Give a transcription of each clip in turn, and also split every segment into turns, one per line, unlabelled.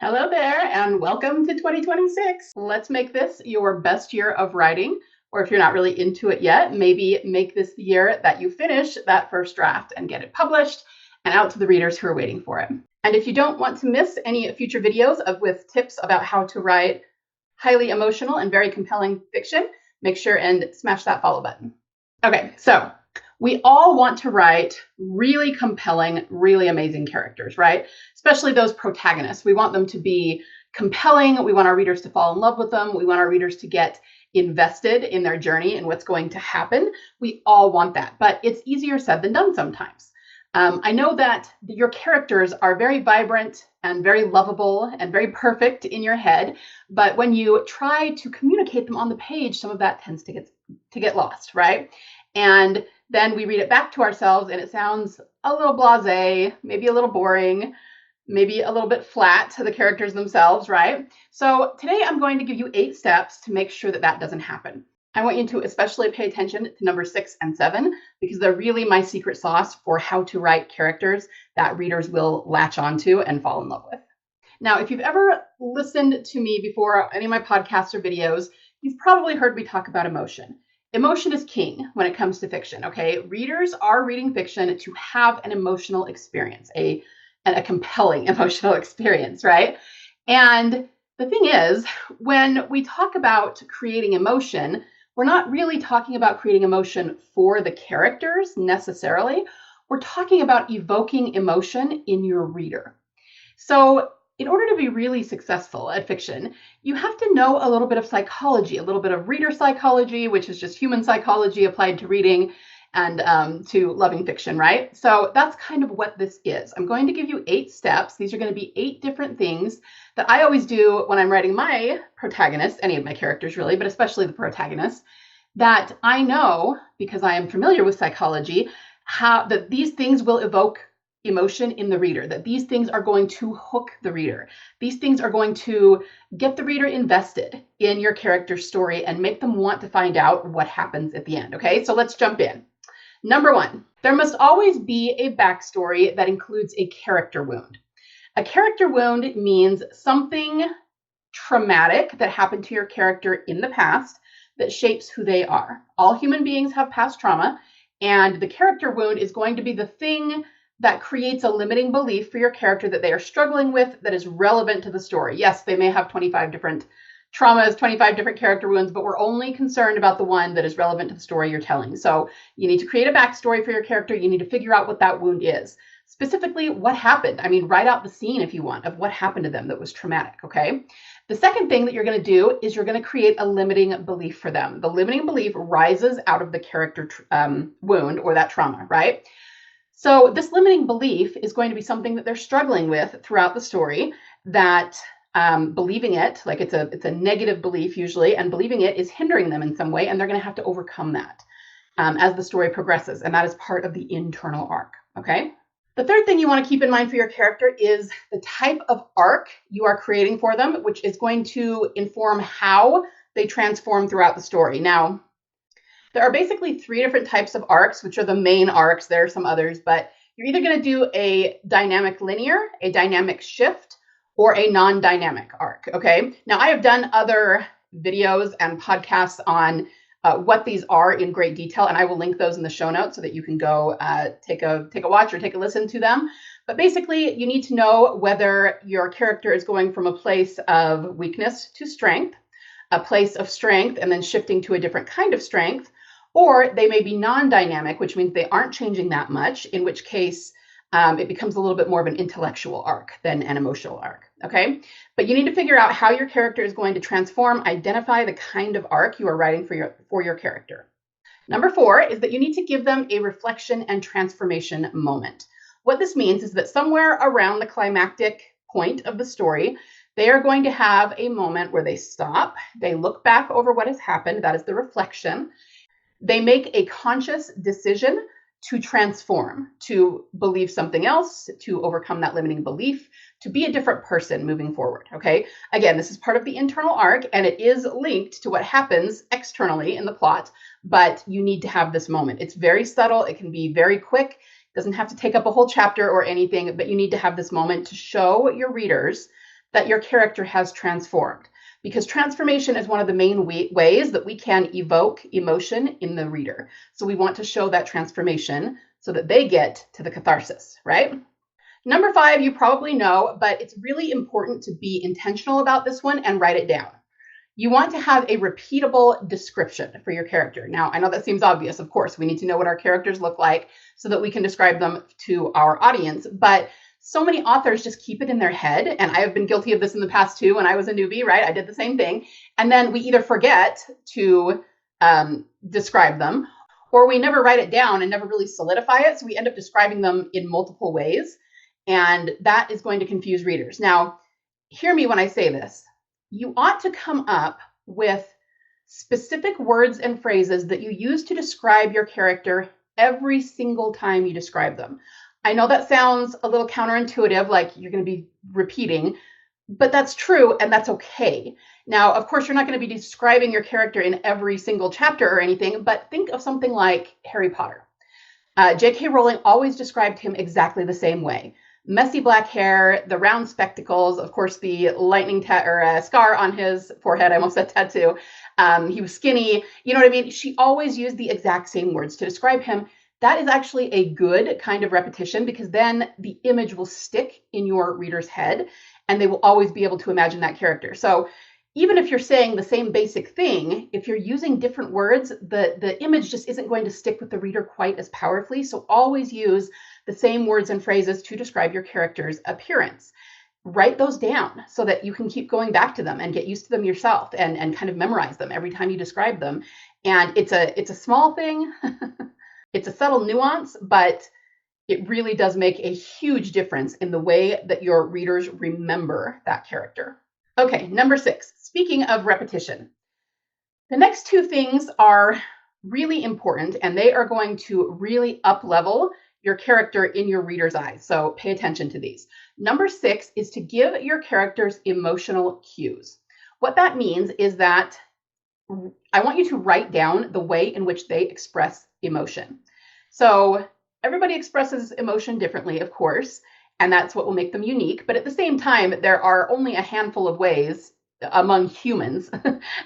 Hello there, and welcome to 2026. Let's make this your best year of writing, or if you're not really into it yet, maybe make this the year that you finish that first draft and get it published and out to the readers who are waiting for it. And if you don't want to miss any future videos with tips about how to write highly emotional and very compelling fiction, make sure and smash that follow button. Okay, so we all want to write really compelling, really amazing characters, right? Especially those protagonists. We want them to be compelling. We want our readers to fall in love with them. We want our readers to get invested in their journey and what's going to happen. We all want that, but it's easier said than done sometimes. I know that your characters are very vibrant and very lovable and very perfect in your head, but when you try to communicate them on the page, some of that tends to get lost, right? And then we read it back to ourselves and it sounds a little blasé, maybe a little boring, maybe a little bit flat to the characters themselves, right? So today I'm going to give you 8 steps to make sure that that doesn't happen. I want you to especially pay attention to number 6 and 7 because they're really my secret sauce for how to write characters that readers will latch onto and fall in love with. Now, if you've ever listened to me before, any of my podcasts or videos, you've probably heard me talk about emotion. Emotion is king when it comes to fiction, okay? Readers are reading fiction to have an emotional experience, a compelling emotional experience, right? And the thing is, when we talk about creating emotion, we're not really talking about creating emotion for the characters necessarily. We're talking about evoking emotion in your reader. So in order to be really successful at fiction, you have to know a little bit of psychology, a little bit of reader psychology, which is just human psychology applied to reading and to loving fiction, right? So that's kind of what this is. I'm going to give you 8 steps. These are going to be 8 different things that I always do when I'm writing my protagonist, any of my characters really, but especially the protagonist, that I know, because I am familiar with psychology, how that these things will evoke emotion in the reader, that these things are going to hook the reader. These things are going to get the reader invested in your character's story and make them want to find out what happens at the end. Okay, so let's jump in. Number 1, there must always be a backstory that includes a character wound. A character wound means something traumatic that happened to your character in the past that shapes who they are. All human beings have past trauma, and the character wound is going to be the thing that creates a limiting belief for your character that they are struggling with that is relevant to the story. Yes, they may have 25 different traumas, 25 different character wounds, but we're only concerned about the one that is relevant to the story you're telling. So you need to create a backstory for your character. You need to figure out what that wound is. Specifically, what happened? I mean, write out the scene if you want of what happened to them that was traumatic, okay? The second thing that you're going to do is you're going to create a limiting belief for them. The limiting belief rises out of the character wound or that trauma, right? So this limiting belief is going to be something that they're struggling with throughout the story, that believing it, like it's a negative belief usually, and believing it is hindering them in some way, and they're going to have to overcome that as the story progresses, and that is part of the internal arc, okay? The third thing you want to keep in mind for your character is the type of arc you are creating for them, which is going to inform how they transform throughout the story. Now, there are basically 3 different types of arcs, which are the main arcs. There are some others, but you're either going to do a dynamic linear, a dynamic shift, or a non-dynamic arc, okay? Now, I have done other videos and podcasts on what these are in great detail, and I will link those in the show notes so that you can go take a watch or take a listen to them. But basically, you need to know whether your character is going from a place of weakness to strength, a place of strength, and then shifting to a different kind of strength, or they may be non-dynamic, which means they aren't changing that much, in which case it becomes a little bit more of an intellectual arc than an emotional arc, okay? But you need to figure out how your character is going to transform, identify the kind of arc you are writing for your character. Number 4 is that you need to give them a reflection and transformation moment. What this means is that somewhere around the climactic point of the story, they are going to have a moment where they stop, they look back over what has happened, that is the reflection. They make a conscious decision to transform, to believe something else, to overcome that limiting belief, to be a different person moving forward, okay? Again, this is part of the internal arc, and it is linked to what happens externally in the plot, but you need to have this moment. It's very subtle. It can be very quick. It doesn't have to take up a whole chapter or anything, but you need to have this moment to show your readers that your character has transformed, because transformation is one of the main ways that we can evoke emotion in the reader. So we want to show that transformation so that they get to the catharsis, right? Number 5, you probably know, but it's really important to be intentional about this one and write it down. You want to have a repeatable description for your character. Now, I know that seems obvious. Of course, we need to know what our characters look like so that we can describe them to our audience. But so many authors just keep it in their head. And I have been guilty of this in the past too. When I was a newbie, right? I did the same thing. And then we either forget to describe them, or we never write it down and never really solidify it. So we end up describing them in multiple ways. And that is going to confuse readers. Now, hear me when I say this. You ought to come up with specific words and phrases that you use to describe your character every single time you describe them. I know that sounds a little counterintuitive, like you're going to be repeating, but that's true and that's okay. Now, of course, you're not going to be describing your character in every single chapter or anything, but think of something like Harry Potter. J.K. Rowling always described him exactly the same way. Messy black hair, the round spectacles, of course, the lightning scar on his forehead. I almost said tattoo. He was skinny. You know what I mean? She always used the exact same words to describe him. That is actually a good kind of repetition, because then the image will stick in your reader's head and they will always be able to imagine that character. So even if you're saying the same basic thing, if you're using different words, the image just isn't going to stick with the reader quite as powerfully. So always use the same words and phrases to describe your character's appearance. Write those down so that you can keep going back to them and get used to them yourself and kind of memorize them every time you describe them. And it's a small thing. It's a subtle nuance, but it really does make a huge difference in the way that your readers remember that character. Okay, number 6, speaking of repetition. The next 2 things are really important, and they are going to really up-level your character in your reader's eyes. So pay attention to these. Number 6 is to give your characters emotional cues. What that means is that I want you to write down the way in which they express emotion. So everybody expresses emotion differently, of course, and that's what will make them unique. But at the same time, there are only a handful of ways among humans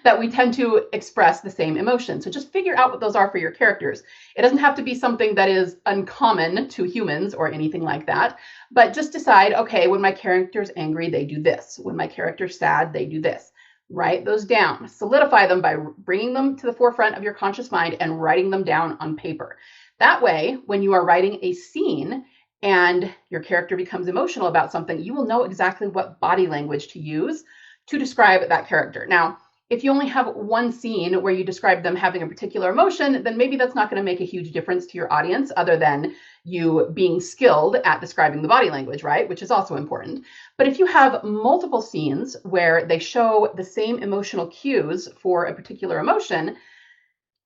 that we tend to express the same emotion. So just figure out what those are for your characters. It doesn't have to be something that is uncommon to humans or anything like that, but just decide, okay, when my character's angry, they do this. When my character's sad, they do this. Write those down. Solidify them by bringing them to the forefront of your conscious mind and writing them down on paper. That way, when you are writing a scene and your character becomes emotional about something, you will know exactly what body language to use to describe that character. Now, if you only have one scene where you describe them having a particular emotion, then maybe that's not going to make a huge difference to your audience, other than you being skilled at describing the body language, right? Which is also important. But if you have multiple scenes where they show the same emotional cues for a particular emotion,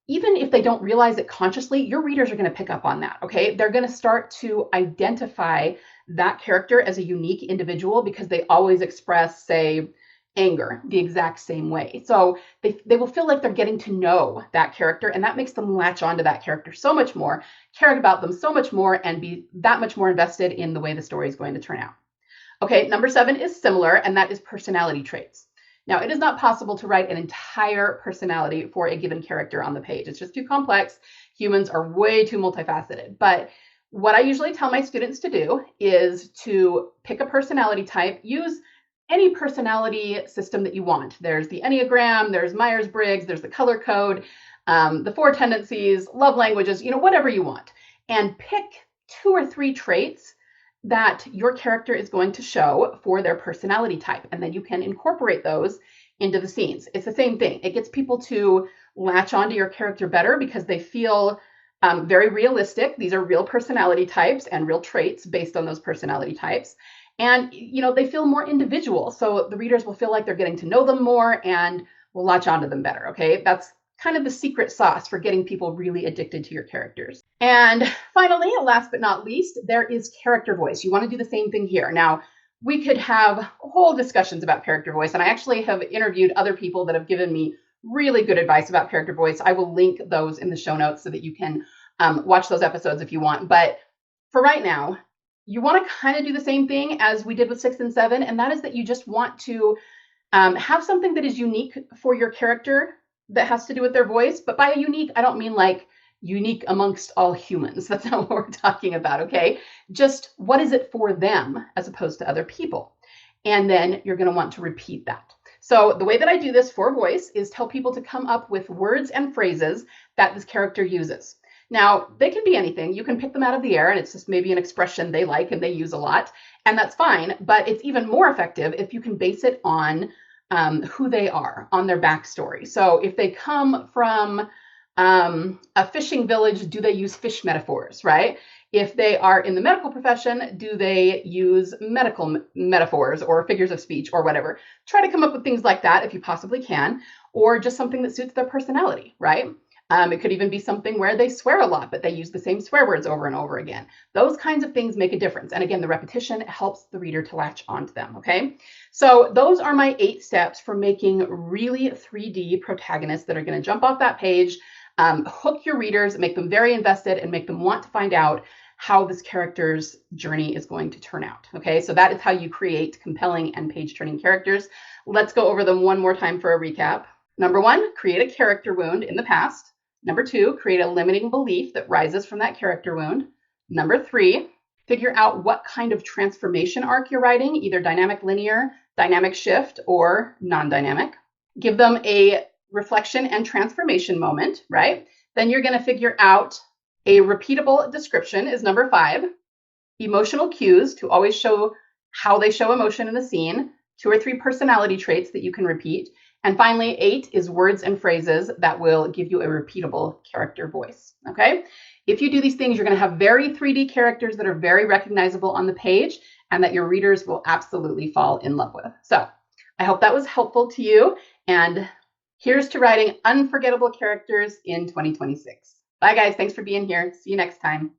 even if they don't realize it consciously, your readers are going to pick up on that, okay? They're going to start to identify that character as a unique individual because they always express, say, anger the exact same way. So they will feel like they're getting to know that character, and that makes them latch onto that character so much more, care about them so much more, and be that much more invested in the way the story is going to turn out. Okay, number 7 is similar, and that is personality traits. Now, it is not possible to write an entire personality for a given character on the page. It's just too complex. Humans are way too multifaceted. But what I usually tell my students to do is to pick a personality type, use any personality system that you want. There's the Enneagram, there's Myers-Briggs, there's the color code, the 4 tendencies, love languages, whatever you want. And pick 2 or 3 traits that your character is going to show for their personality type. And then you can incorporate those into the scenes. It's the same thing. It gets people to latch onto your character better because they feel very realistic. These are real personality types and real traits based on those personality types. And, they feel more individual. So the readers will feel like they're getting to know them more and will latch onto them better. Okay. That's kind of the secret sauce for getting people really addicted to your characters. And finally, last but not least, there is character voice. You want to do the same thing here. Now, we could have whole discussions about character voice, and I actually have interviewed other people that have given me really good advice about character voice. I will link those in the show notes so that you can watch those episodes if you want. But for right now, you want to kind of do the same thing as we did with 6 and 7, and that is that you just want to have something that is unique for your character that has to do with their voice. But by unique, I don't mean like unique amongst all humans. That's not what we're talking about, okay? Just what is it for them as opposed to other people? And then you're going to want to repeat that. So the way that I do this for voice is tell people to come up with words and phrases that this character uses. Now, they can be anything. You can pick them out of the air, and it's just maybe an expression they like and they use a lot, and that's fine. But it's even more effective if you can base it on who they are, on their backstory. So if they come from a fishing village, do they use fish metaphors, right? If they are in the medical profession, do they use medical metaphors or figures of speech or whatever? Try to come up with things like that if you possibly can, or just something that suits their personality, right? It could even be something where they swear a lot, but they use the same swear words over and over again. Those kinds of things make a difference. And again, the repetition helps the reader to latch onto them, okay? So those are my 8 steps for making really 3D protagonists that are going to jump off that page, hook your readers, make them very invested, and make them want to find out how this character's journey is going to turn out, okay? So that is how you create compelling and page-turning characters. Let's go over them one more time for a recap. Number 1, create a character wound in the past. Number 2, create a limiting belief that rises from that character wound. Number 3, figure out what kind of transformation arc you're writing, either dynamic linear, dynamic shift, or non-dynamic. Give them a reflection and transformation moment, right? Then you're going to figure out a repeatable description is number 5. Emotional cues to always show how they show emotion in the scene. 2 or 3 personality traits that you can repeat. And finally, 8 is words and phrases that will give you a repeatable character voice, okay? If you do these things, you're going to have very 3D characters that are very recognizable on the page and that your readers will absolutely fall in love with. So I hope that was helpful to you. And here's to writing unforgettable characters in 2026. Bye, guys. Thanks for being here. See you next time.